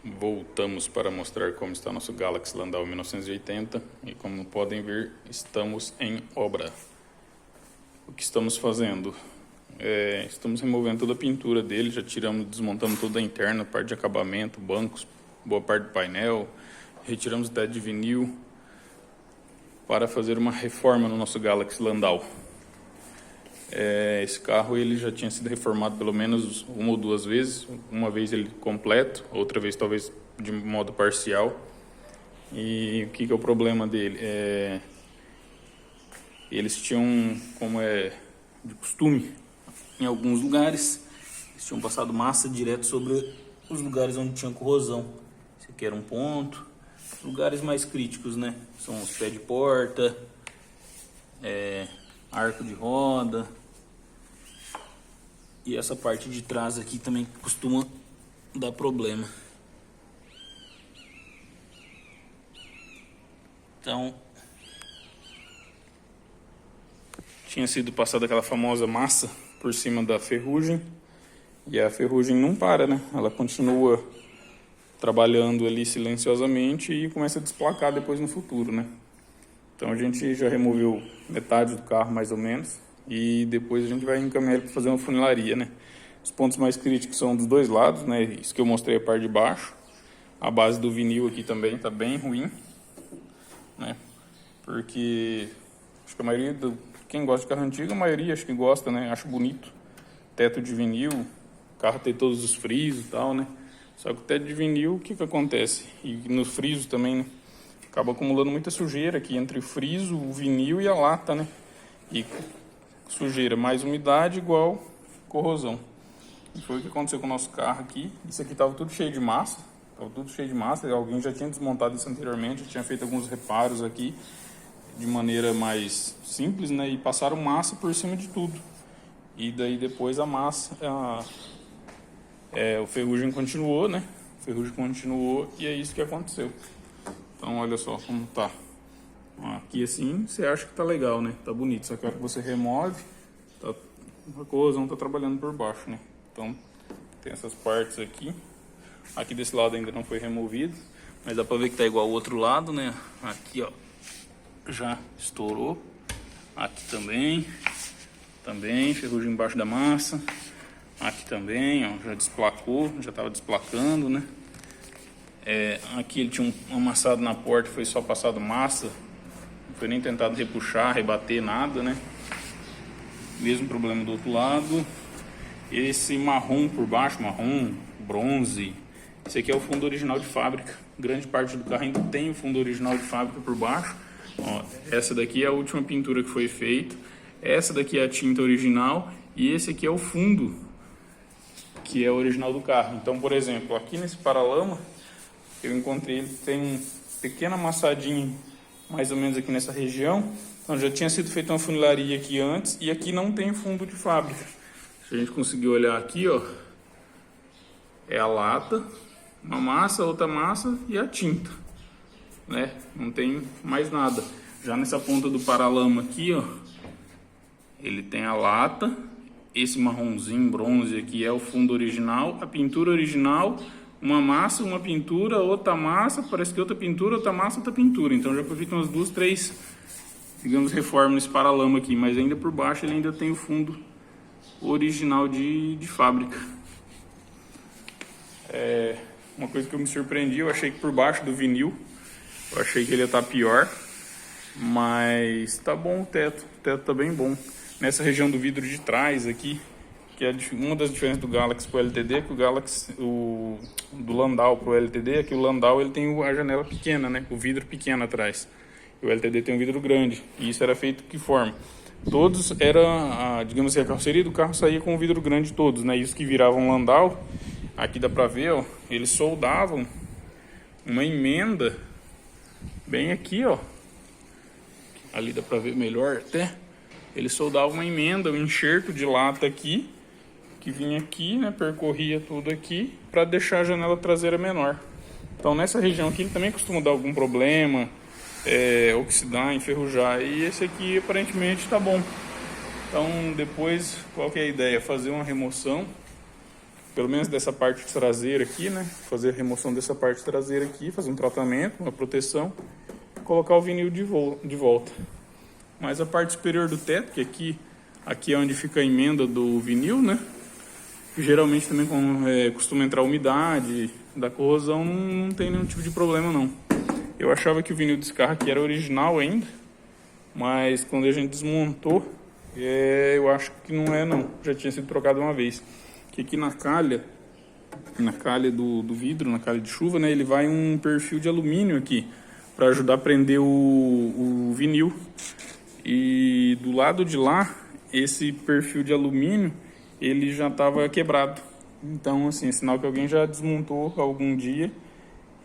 Voltamos para mostrar como está nosso Galaxy Landau 1980 e como podem ver, estamos em obra. O que estamos fazendo? Estamos removendo toda a pintura dele, já tiramos, desmontamos toda a interna, parte de acabamento, bancos, boa parte do painel, retiramos o teto de vinil para fazer uma reforma no nosso Galaxy Landau. Esse carro ele já tinha sido reformado pelo menos uma ou duas vezes, uma vez ele completo, outra vez talvez de modo parcial. E o que é o problema dele? Eles tinham, como é de costume, em alguns lugares, eles tinham passado massa direto sobre os lugares onde tinha corrosão. Esse aqui era um ponto. Lugares mais críticos, né? São os pés de porta, arco de roda. E essa parte de trás aqui também costuma dar problema. Então, tinha sido passada aquela famosa massa por cima da ferrugem. E a ferrugem não para, né? Ela continua trabalhando ali silenciosamente e começa a desplacar depois no futuro, né? Então a gente já removeu metade do carro mais ou menos e depois a gente vai encaminhar ele para fazer uma funilaria, né? Os pontos mais críticos são dos dois lados, né? Isso que eu mostrei a parte de baixo. A base do vinil aqui também está bem ruim, né? Porque acho que a maioria quem gosta de carro antigo, a maioria acho que gosta, né? Acho bonito. Teto de vinil, o carro tem todos os frisos e tal, né? Só que o teto de vinil, o que acontece? E nos frisos também, né? Acaba acumulando muita sujeira aqui entre o friso, o vinil e a lata, né? E sujeira mais umidade igual corrosão. E foi o que aconteceu com o nosso carro aqui. Isso aqui estava tudo cheio de massa. Alguém já tinha desmontado isso anteriormente, já tinha feito alguns reparos aqui de maneira mais simples, né? E passaram massa por cima de tudo. E daí depois a massa, o ferrugem continuou, né? O ferrugem continuou e é isso que aconteceu. Então olha só como tá. Aqui assim você acha que tá legal, né? Tá bonito, só que a hora que você remove, a corrosão tá trabalhando por baixo, né? Então tem essas partes aqui. Aqui desse lado ainda não foi removido, mas dá pra ver que tá igual ao outro lado, né? Aqui ó, já estourou. Aqui também, ferrugem embaixo da massa. Aqui também, ó, já desplacou, já estava desplacando, né? Aqui ele tinha um amassado na porta, foi só passado massa, não foi nem tentado repuxar, rebater, nada, né? Mesmo problema do outro lado. Esse marrom por baixo, marrom, bronze, esse aqui é o fundo original de fábrica. Grande parte do carro ainda tem o fundo original de fábrica por baixo. Ó, essa daqui é a última pintura que foi feita. Essa daqui é a tinta original e esse aqui é o fundo que é o original do carro. Então, por exemplo, aqui nesse paralama eu encontrei, ele tem um pequeno amassadinho mais ou menos aqui nessa região. Então já tinha sido feita uma funilaria aqui antes e aqui não tem fundo de fábrica. Se a gente conseguir olhar aqui, ó, é a lata, uma massa, outra massa e a tinta, né? Não tem mais nada. Já nessa ponta do paralama aqui, ó, ele tem a lata, esse marronzinho bronze aqui é o fundo original, a pintura original, uma massa, uma pintura, outra massa, parece que outra pintura, outra massa, outra pintura. Então já foi feito umas duas, três, digamos, reformas nesse paralama aqui, mas ainda por baixo ele ainda tem o fundo original de fábrica. Uma coisa que eu me surpreendi, eu achei que por baixo do vinil, eu achei que ele ia estar pior, mas tá bom o teto tá bem bom. Nessa região do vidro de trás aqui, que é uma das diferenças do Galaxy pro LTD, que do Landau pro LTD, é que o Landau ele tem a janela pequena, né? O vidro pequeno atrás. E o LTD tem um vidro grande. E isso era feito de que forma? Todos digamos assim, a carroceria do carro saía com o vidro grande todos, né? Isso que viravam Landau, aqui dá pra ver, ó, eles soldavam uma emenda bem aqui, ó. Ali dá pra ver melhor até. Ele soldava uma emenda, um enxerto de lata aqui, que vinha aqui, né, percorria tudo aqui, para deixar a janela traseira menor. Então nessa região aqui ele também costuma dar algum problema, oxidar, enferrujar, e esse aqui aparentemente está bom. Então depois, qual que é a ideia? Fazer uma remoção pelo menos dessa parte traseira aqui, né? Fazer a remoção dessa parte traseira aqui, fazer um tratamento, uma proteção, colocar o vinil de volta. Mas a parte superior do teto, que aqui é onde fica a emenda do vinil, né? Geralmente também costuma entrar umidade, da corrosão, não tem nenhum tipo de problema não. Eu achava que o vinil desse carro aqui era original ainda, mas quando a gente desmontou, eu acho que não é não, já tinha sido trocado uma vez. Que aqui na calha do vidro, na calha de chuva, né, ele vai um perfil de alumínio aqui, para ajudar a prender o vinil. E do lado de lá, esse perfil de alumínio, ele já estava quebrado. Então, assim, é sinal que alguém já desmontou algum dia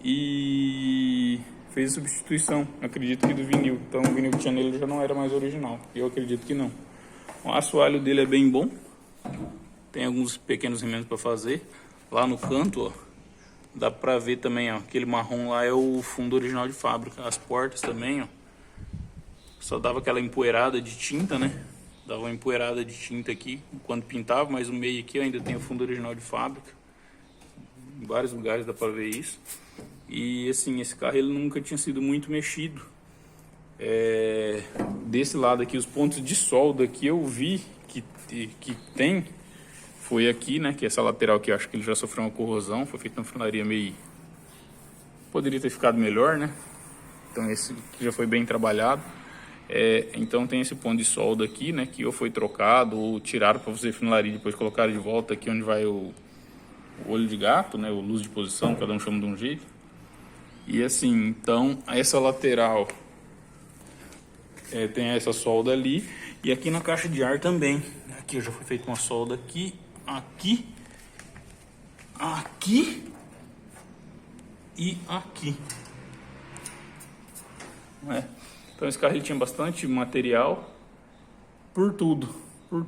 e fez a substituição, acredito que do vinil. Então, o vinil que tinha nele já não era mais original. Eu acredito que não. O assoalho dele é bem bom. Tem alguns pequenos remendos para fazer. Lá no canto, ó, dá pra ver também, ó, aquele marrom lá é o fundo original de fábrica. As portas também, ó, só dava aquela empoeirada de tinta, né? Dava uma empoeirada de tinta aqui quando pintava, mas o meio aqui ainda tem o fundo original de fábrica. Em vários lugares dá pra ver isso. E assim, esse carro ele nunca tinha sido muito mexido. Desse lado aqui, os pontos de solda que eu vi que tem, foi aqui, né? Que essa lateral aqui, eu acho que ele já sofreu uma corrosão. Foi feita uma funilaria meio... Poderia ter ficado melhor, né? Então esse aqui já foi bem trabalhado. Então tem esse ponto de solda aqui, né, que ou foi trocado ou tiraram para fazer funilaria, depois colocaram de volta aqui onde vai o olho de gato, né, o luz de posição, cada um chama de um jeito. E assim, então essa lateral tem essa solda ali, e aqui na caixa de ar também. Aqui já foi feita uma solda aqui e aqui. Então esse carro ele tinha bastante material, por tudo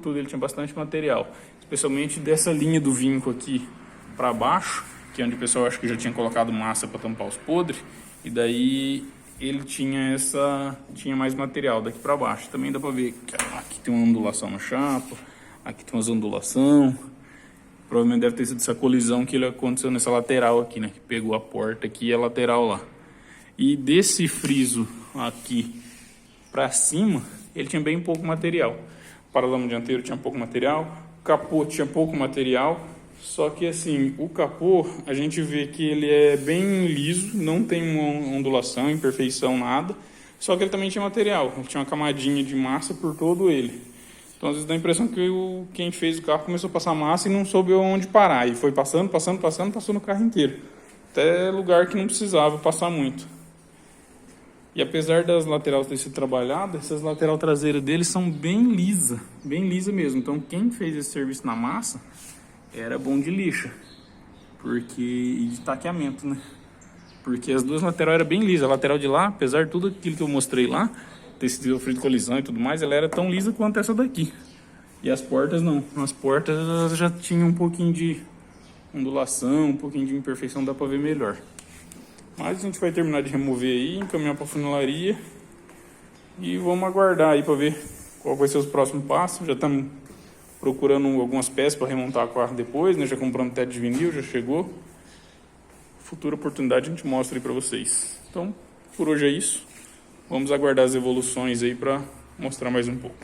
ele tinha bastante material, especialmente dessa linha do vinco aqui para baixo, que é onde o pessoal acho que já tinha colocado massa para tampar os podres, e daí ele tinha mais material daqui para baixo. Também dá para ver que aqui tem uma ondulação na chapa, aqui tem umas ondulação, provavelmente deve ter sido essa colisão que ele aconteceu nessa lateral aqui, né, que pegou a porta aqui e a lateral lá. E desse friso aqui para cima, ele tinha bem pouco material. O paralama dianteiro tinha pouco material, o capô tinha pouco material, só que assim, o capô, a gente vê que ele é bem liso, não tem uma ondulação, imperfeição, nada, só que ele também tinha material, ele tinha uma camadinha de massa por todo ele. Então às vezes dá a impressão que quem fez o carro começou a passar massa e não soube onde parar, e foi passou no carro inteiro, até lugar que não precisava passar muito. E apesar das laterais terem sido trabalhadas, essas lateral traseiras deles são bem lisa mesmo. Então quem fez esse serviço na massa era bom de lixa, e de taqueamento, né? Porque as duas laterais eram bem lisas. A lateral de lá, apesar de tudo aquilo que eu mostrei lá, ter sido sofrido colisão e tudo mais, ela era tão lisa quanto essa daqui. E as portas não. As portas já tinham um pouquinho de ondulação, um pouquinho de imperfeição, dá pra ver melhor. Mas a gente vai terminar de remover aí, encaminhar para a funilaria e vamos aguardar aí para ver qual vai ser os próximos passos. Já estamos procurando algumas peças para remontar o carro depois, né? Já compramos teto de vinil, já chegou. Futura oportunidade a gente mostra aí para vocês. Então, por hoje é isso. Vamos aguardar as evoluções aí para mostrar mais um pouco.